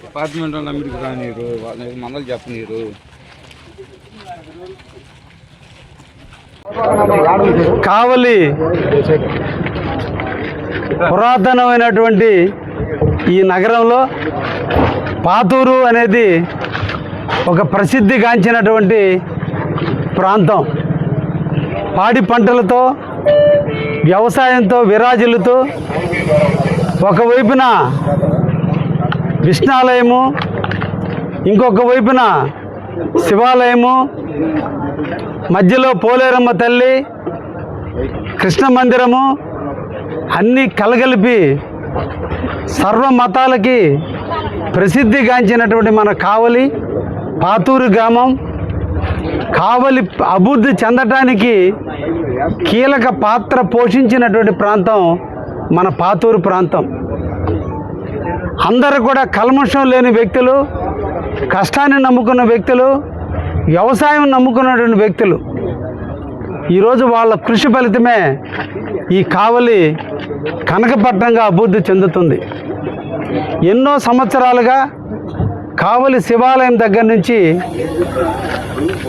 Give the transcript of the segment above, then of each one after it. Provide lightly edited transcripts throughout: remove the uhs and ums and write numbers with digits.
Apartment America రానిరు వాళ్ళని మనలు చెప్పనీరు. కావలి పురాతనమైనటువంటి ఈ నగరంలో పాతూరు అనేది ఒక ప్రసిద్ధిగాంచినటువంటి ప్రాంతం. పాడి పంటలతో వ్యవసాయంతో విరాజిల్లుతూ ఒకవైపున విష్ణాలయము, ఇంకొక వైపున శివాలయము, మధ్యలో పోలేరమ్మ తల్లి, కృష్ణ మందిరము అన్నీ కలగలిపి సర్వ మతాలకి ప్రసిద్ధిగాంచినటువంటి మన కావలి పాతూరు గ్రామం. కావలి అభివృద్ధి చెందటానికి కీలక పాత్ర పోషించినటువంటి ప్రాంతం మన పాతూరు ప్రాంతం. అందరూ కూడా కల్మషం లేని వ్యక్తులు, కష్టాన్ని నమ్ముకున్న వ్యక్తులు, వ్యవసాయం నమ్ముకున్నటువంటి వ్యక్తులు. ఈరోజు వాళ్ళ కృషి ఫలితమే ఈ కావలి కనకపట్నంగా అభివృద్ధి చెందుతుంది. ఎన్నో సంవత్సరాలుగా కావలి శివాలయం దగ్గర నుంచి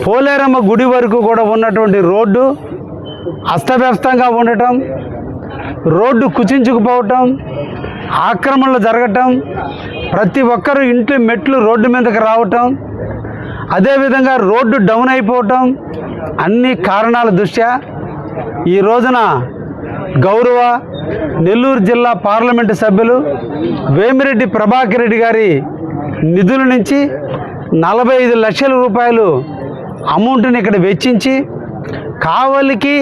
పోలేరమ్మ గుడి వరకు కూడా ఉన్నటువంటి రోడ్డు అస్తవ్యస్తంగా ఉండటం, రోడ్డు కుచించుకుపోవటం, ఆక్రమణలు జరగటం, ప్రతి ఒక్కరూ ఇంట్లో మెట్లు రోడ్డు మీదకి రావటం, అదేవిధంగా రోడ్డు డౌన్ అయిపోవటం, అన్ని కారణాల దృష్ట్యా ఈ రోజున గౌరవ నెల్లూరు జిల్లా పార్లమెంటు సభ్యులు వేమిరెడ్డి ప్రభాకర్ రెడ్డి గారి నిధుల నుంచి 45 లక్షల రూపాయలు అమౌంట్ని ఇక్కడ వెచ్చించి కావలికి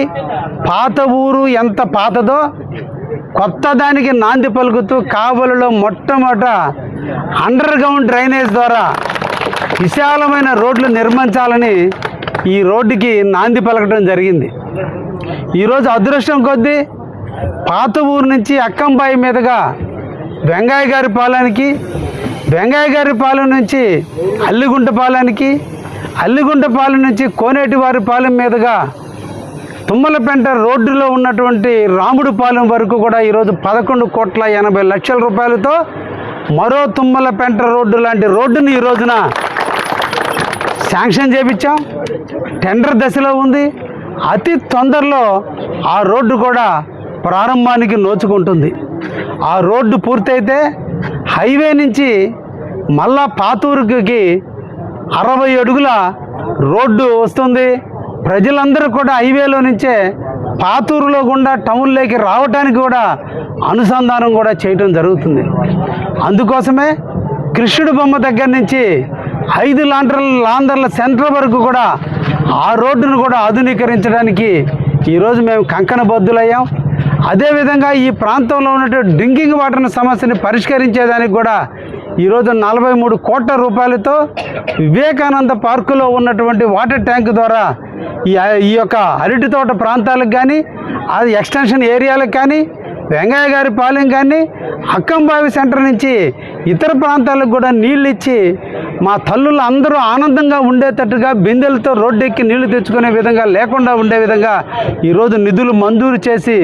పాత ఊరు ఎంత పాతదో కొత్త దానికి నాంది పలుకుతూ కావలిలో మొట్టమొదట అండర్ గ్రౌండ్ డ్రైనేజ్ ద్వారా విశాలమైన రోడ్లు నిర్మించాలని ఈ రోడ్డుకి నాంది పలకడం జరిగింది. ఈరోజు అదృష్టం కొద్దీ పాత ఊరు నుంచి అక్కంబాయి మీదుగా వెంగయ్య గారి పాలెనికి, వెంగయ్య గారి పాలెం నుంచి అల్లిగుంటపాలెనికి, అల్లిగుంటపాలెం నుంచి కోనేటివారి పాలెం మీదుగా తుమ్మలపెంట రోడ్డులో ఉన్నటువంటి రాముడిపాలెం వరకు కూడా ఈరోజు 11,80,00,000 రూపాయలతో మరో తుమ్మలపెంట రోడ్డు లాంటి రోడ్డుని ఈ రోజున శాంక్షన్ చేయించాం. టెండర్ దశలో ఉంది. అతి తొందరలో ఆ రోడ్డు కూడా ప్రారంభానికి నోచుకుంటుంది. ఆ రోడ్డు పూర్తయితే హైవే నుంచి మళ్ళా పాతూరుకి 60 అడుగుల రోడ్డు వస్తుంది. ప్రజలందరూ కూడా హైవేలో నుంచే పాతూరులో గుండా టౌన్లోకి రావడానికి కూడా అనుసంధానం కూడా చేయటం జరుగుతుంది. అందుకోసమే కృష్ణుడి బొమ్మ దగ్గర నుంచి 5 లాందర్ల సెంటర్ వరకు కూడా ఆ రోడ్డును కూడా ఆధునీకరించడానికి ఈరోజు మేము కంకణబద్ధులయ్యాం. అదేవిధంగా ఈ ప్రాంతంలో ఉన్నటువంటి డ్రింకింగ్ వాటర్ సమస్యని పరిష్కరించేదానికి కూడా ఈరోజు 43 కోట్ల రూపాయలతో వివేకానంద పార్కులో ఉన్నటువంటి వాటర్ ట్యాంక్ ద్వారా ఈ యొక్క అరటి తోట ప్రాంతాలకు కానీ, అది ఎక్స్టెన్షన్ ఏరియాలకు కానీ, వెంగయ్య గారి పాలెం కానీ, అక్కంబావి సెంటర్ నుంచి ఇతర ప్రాంతాలకు కూడా నీళ్ళు ఇచ్చి మా తల్లులు అందరూ ఆనందంగా ఉండేటట్టుగా బిందెలతో రోడ్డెక్కి నీళ్లు తెచ్చుకునే విధంగా లేకుండా ఉండే విధంగా ఈరోజు నిధులు మంజూరు చేసి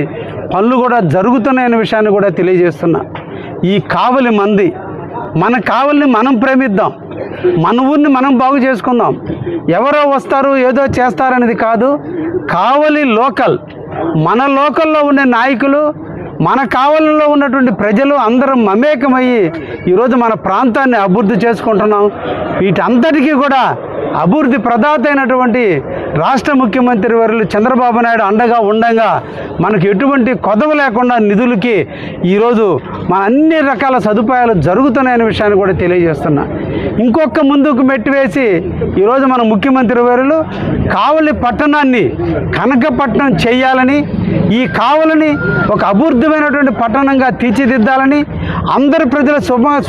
పనులు కూడా జరుగుతున్నాయనే విషయాన్ని కూడా తెలియజేస్తున్నా. ఈ కావలి మంది, మన కావలిని మనం ప్రేమిద్దాం, మన ఊరిని మనం బాగు చేసుకుందాం. ఎవరో వస్తారు ఏదో చేస్తారనేది కాదు. కావలి లోకల్, మన లోకల్లో ఉండే నాయకులు, మన కావలిలో ఉన్నటువంటి ప్రజలు అందరం మమేకమయ్యి ఈరోజు మన ప్రాంతాన్ని అభివృద్ధి చేసుకుంటున్నాం. వీటంతటికీ కూడా అభివృద్ధి ప్రదాత అయినటువంటి రాష్ట్ర ముఖ్యమంత్రి వర్యులు చంద్రబాబు నాయుడు అండగా ఉండగా మనకు ఎటువంటి కొదవ లేకుండా నిధులకి ఈరోజు మన అన్ని రకాల సదుపాయాలు జరుగుతున్నాయనే విషయాన్ని కూడా తెలియజేస్తున్నా. ఇంకొక ముందుకు మెట్టివేసి ఈరోజు మన ముఖ్యమంత్రి వర్యులు కావలి పట్టణాన్ని కనకపట్నం చేయాలని, ఈ కావలిని ఒక అభివృద్ధమైనటువంటి పట్టణంగా తీర్చిదిద్దాలని, అందరి ప్రజలు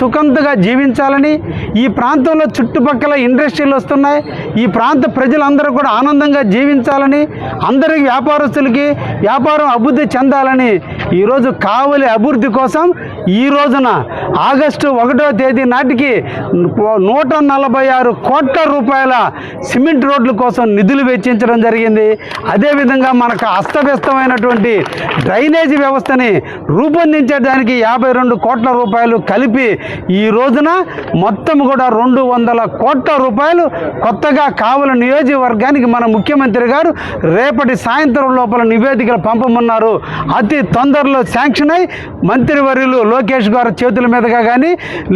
సుఖంతగా జీవించాలని, ఈ ప్రాంతంలో చుట్టుపక్కల ఇండస్ట్రీలు వస్తున్నాయి, ఈ ప్రాంత ప్రజలందరూ కూడా ఆనందంగా జీవించాలని, అందరి వ్యాపారస్తులకి వ్యాపారం అభివృద్ధి చెందాలని ఈరోజు కావలి అభివృద్ధి కోసం ఈ రోజున ఆగస్టు 1వ తేదీ నాటికి 146 కోట్ల రూపాయల సిమెంట్ రోడ్ల కోసం నిధులు వెచ్చించడం జరిగింది. అదేవిధంగా మనకు అస్తవ్యస్తమైనటువంటి డ్రైనేజీ వ్యవస్థని రూపొందించడానికి 52 కోట్ల రూపాయలు కలిపి ఈ రోజున మొత్తం కూడా 200 కోట్ల రూపాయలు కొత్తగా కావలి నియోజకవర్గానికి మన ముఖ్యమంత్రి గారు రేపటి సాయంత్రం లోపల నివేదికలు పంపమన్నారు. అతి తొందరలో శాంక్షన్ అయి మంత్రివర్యులు లోకేష్ గారి చేతుల మీదుగా కానీ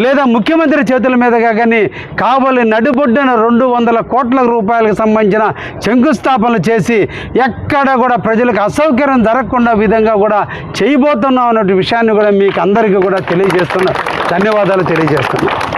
లేదా ముఖ్యమంత్రి చేతుల మీదుగా కానీ కావలి నడిబొడ్డున 200 కోట్ల రూపాయలకు సంబంధించిన శంకుస్థాపనలు చేసి ఎక్కడ కూడా ప్రజలకు అసౌకర్యం జరగకుండా విధంగా కూడా చేయబోతున్నాం అనే విషయాన్ని కూడా మీకు అందరికీ కూడా ధన్యవాదాలు తెలియజేస్తున్నాను.